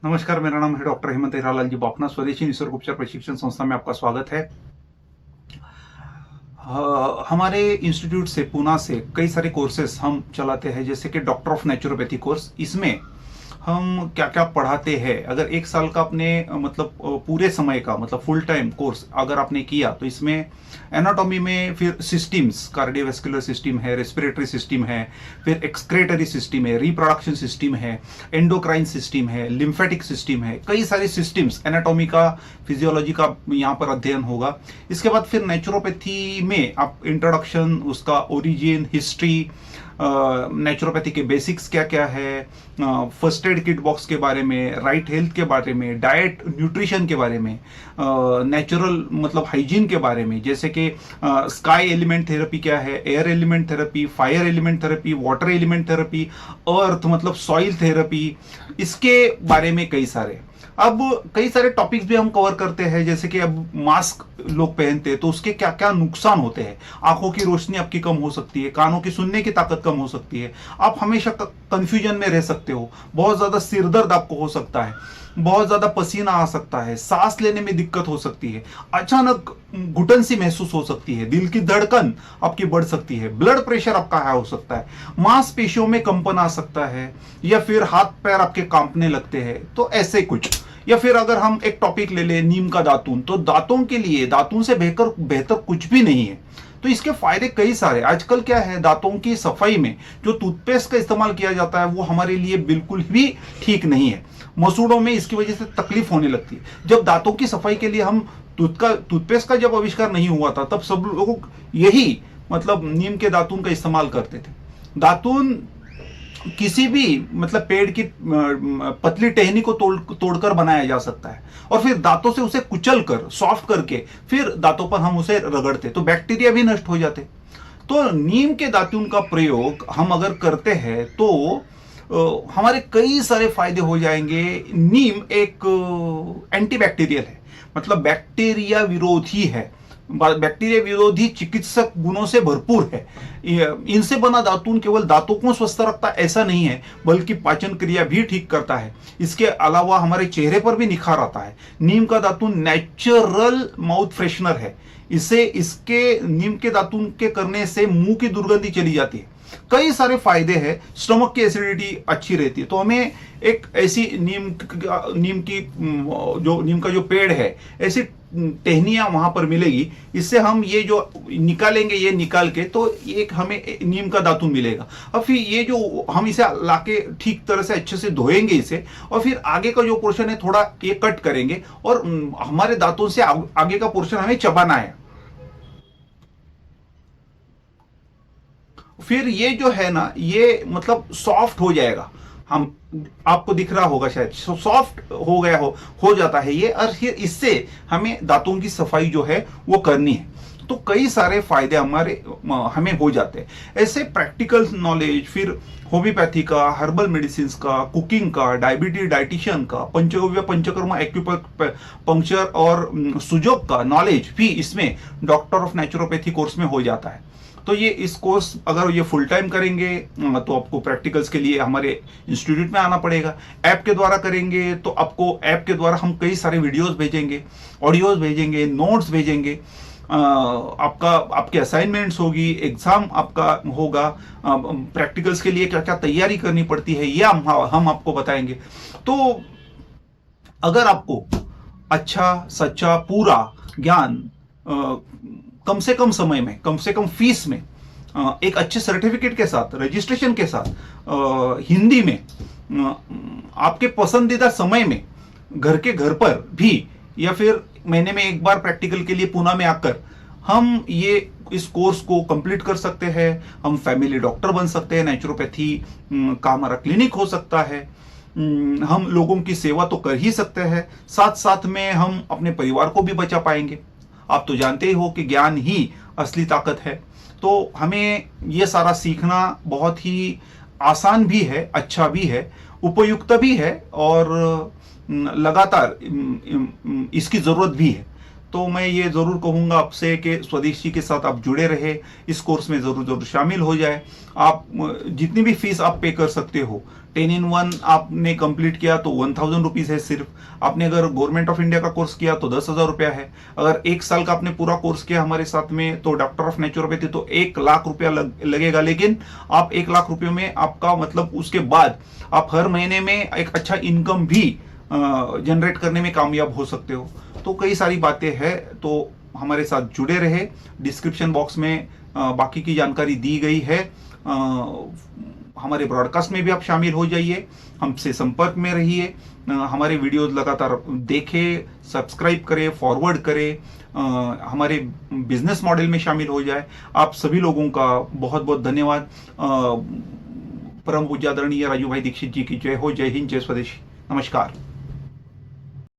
नमस्कार, मेरा नाम है डॉक्टर हेमंत हिरालाल जी बापना। स्वदेशी निसर्ग उपचार प्रशिक्षण संस्था में आपका स्वागत है। हमारे इंस्टीट्यूट से पूना से कई सारे कोर्सेस हम चलाते हैं, जैसे कि डॉक्टर ऑफ नेचुरोपैथी कोर्स। इसमें हम क्या क्या पढ़ाते हैं, अगर एक साल का अपने मतलब पूरे समय का मतलब फुल टाइम कोर्स अगर आपने किया तो इसमें एनाटॉमी में फिर सिस्टम्स, कार्डियोवैस्कुलर सिस्टम है, रेस्पिरेटरी सिस्टम है, फिर एक्सक्रेटरी सिस्टम है, रिप्रोडक्शन सिस्टम है, एंडोक्राइन सिस्टम है, लिम्फेटिक सिस्टम है, कई सारे सिस्टम्स एनाटॉमी का, फिजियोलॉजी का यहाँ पर अध्ययन होगा। इसके बाद फिर नेचुरोपैथी में आप इंट्रोडक्शन, उसका ओरिजिन, हिस्ट्री, नेचुरोपैथी के बेसिक्स क्या क्या है, फर्स्ट एड किट बॉक्स के बारे में, राइट हेल्थ के बारे में, डाइट न्यूट्रिशन के बारे में, नेचुरल मतलब हाइजीन के बारे में, जैसे कि स्काई एलिमेंट थेरेपी क्या है, air element therapy, fire element therapy, water element therapy, earth मतलब सॉइल थेरेपी, इसके बारे में कई सारे। अब कई सारे टॉपिक्स भी हम कवर करते हैं, जैसे कि अब मास्क लोग पहनते हैं तो उसके क्या क्या नुकसान होते हैं। आंखों की रोशनी आपकी कम हो सकती है, कानों की सुनने की ताकत कम हो सकती है, आप हमेशा कंफ्यूजन में रह सकते हो, बहुत ज्यादा सिरदर्द आपको हो सकता है, बहुत ज्यादा पसीना आ सकता है, सांस लेने में दिक्कत हो सकती है, अचानक घुटन सी महसूस हो सकती है, दिल की धड़कन आपकी बढ़ सकती है, ब्लड प्रेशर आपका हाई हो सकता है, मांसपेशियों में कंपन आ सकता है, या फिर हाथ पैर आपके कांपने लगते हैं। तो ऐसे कुछ। या फिर अगर हम एक टॉपिक ले लें नीम का दातून, तो दांतों के लिए दातून से बेहतर बेहतर कुछ भी नहीं है। तो इसके फायदे कई सारे। आजकल क्या है, दांतों की सफाई में जो टूथपेस्ट का इस्तेमाल किया जाता है वो हमारे लिए बिल्कुल भी ठीक नहीं है। मसूड़ों में इसकी वजह से तकलीफ होने लगती है। जब दांतों की सफाई के लिए हम टूथपेस्ट का जब आविष्कार नहीं हुआ था, तब सब लोग यही मतलब नीम के दातून का इस्तेमाल करते थे। दातून किसी भी मतलब पेड़ की पतली टहनी को तोड़कर बनाया जा सकता है, और फिर दांतों से उसे कुचल कर सॉफ्ट करके फिर दांतों पर हम उसे रगड़ते तो बैक्टीरिया भी नष्ट हो जाते। तो नीम के दातून का प्रयोग हम अगर करते हैं तो हमारे कई सारे फायदे हो जाएंगे। नीम एक एंटीबैक्टीरियल है, मतलब बैक्टीरिया विरोधी है, बैक्टीरिया विरोधी चिकित्सक गुणों से भरपूर है। इनसे बना दातून केवल दांतों को स्वस्थ रखता ऐसा नहीं है, बल्कि पाचन क्रिया भी ठीक करता है। इसके अलावा हमारे चेहरे पर भी निखार आता है। नीम का दातून नेचुरल माउथ फ्रेशनर है। इसे इसके नीम के दातून के करने से मुंह की दुर्गंधी चली जाती है। कई सारे फायदे हैं। स्टमक की एसिडिटी अच्छी रहती है। तो हमें एक ऐसी नीम की जो नीम का जो पेड़ है, ऐसी टहनियां वहां पर मिलेगी। इससे हम ये जो निकालेंगे, ये निकाल के तो एक हमें नीम का दातून मिलेगा। और फिर ये जो हम इसे लाके ठीक तरह से अच्छे से धोएंगे इसे, और फिर आगे का जो पोर्शन है थोड़ा ये कट करेंगे, और हमारे दांतों से आगे का पोर्शन हमें चबाना है। फिर ये जो है ना, ये मतलब सॉफ्ट हो जाएगा। हम आपको दिख रहा होगा शायद, सॉफ्ट हो गया हो जाता है ये। और फिर इससे हमें दांतों की सफाई जो है वो करनी है। तो कई सारे फायदे हमें हो जाते हैं। ऐसे प्रैक्टिकल नॉलेज, फिर होम्योपैथी का, हर्बल मेडिसिन का, कुकिंग का, डायबिटीज डाइटिशियन का, पंचगव्य पंचकर्मा एक्यूपंक्चर और सुजोग का नॉलेज भी इसमें डॉक्टर ऑफ नेचुरोपैथी कोर्स में हो जाता है। तो ये इस कोर्स अगर ये फुल टाइम करेंगे तो आपको प्रैक्टिकल्स के लिए हमारे इंस्टीट्यूट में आना पड़ेगा। ऐप के द्वारा करेंगे तो आपको ऐप के द्वारा हम कई सारे वीडियोस भेजेंगे, ऑडियोज भेजेंगे, नोट्स भेजेंगे, आपके असाइनमेंट्स होगी, एग्जाम आपका होगा, प्रैक्टिकल्स के लिए क्या क्या तैयारी करनी पड़ती है ये हम आपको बताएंगे। तो अगर आपको अच्छा सच्चा पूरा ज्ञान कम से कम समय में, कम से कम फीस में, एक अच्छे सर्टिफिकेट के साथ, रजिस्ट्रेशन के साथ, हिंदी में, आपके पसंदीदा समय में, घर के घर पर भी, या फिर महीने में एक बार प्रैक्टिकल के लिए पुणे में आकर हम ये इस कोर्स को कंप्लीट कर सकते हैं। हम फैमिली डॉक्टर बन सकते हैं। नेचुरोपैथी का हमारा क्लिनिक हो सकता है। हम लोगों की सेवा तो कर ही सकते हैं, साथ साथ में हम अपने परिवार को भी बचा पाएंगे। आप तो जानते ही हो कि ज्ञान ही असली ताकत है। तो हमें ये सारा सीखना बहुत ही आसान भी है, अच्छा भी है, उपयुक्त भी है, और लगातार इसकी जरूरत भी है। तो मैं ये जरूर कहूंगा आपसे कि स्वदेशी के साथ आप जुड़े रहे, इस कोर्स में जरूर जरूर शामिल हो जाए। आप जितनी भी फीस आप पे कर सकते हो, 10 in 1 आपने कंप्लीट किया तो 1000 रुपीज है सिर्फ। आपने अगर गवर्नमेंट ऑफ इंडिया का कोर्स किया तो 10,000 रुपया है। अगर 1 साल का आपने पूरा कोर्स किया हमारे साथ में तो डॉक्टर ऑफ नेचुरोपैथी तो 1 लाख रुपया लगेगा। लेकिन आप 1 लाख रुपये में आपका मतलब उसके बाद आप हर महीने में एक अच्छा इनकम भी जनरेट करने में कामयाब हो सकते हो। तो कई सारी बातें हैं, तो हमारे साथ जुड़े रहे। डिस्क्रिप्शन बॉक्स में बाकी की जानकारी दी गई है। हमारे ब्रॉडकास्ट में भी आप शामिल हो जाइए, हमसे संपर्क में रहिए, हमारे वीडियोस लगातार देखें, सब्सक्राइब करें, फॉरवर्ड करें, हमारे बिजनेस मॉडल में शामिल हो जाए। आप सभी लोगों का बहुत बहुत धन्यवाद। परम पूज्य आदरणीय राजू भाई दीक्षित जी की जय हो। जय हिंद, जय स्वदेशी। नमस्कार।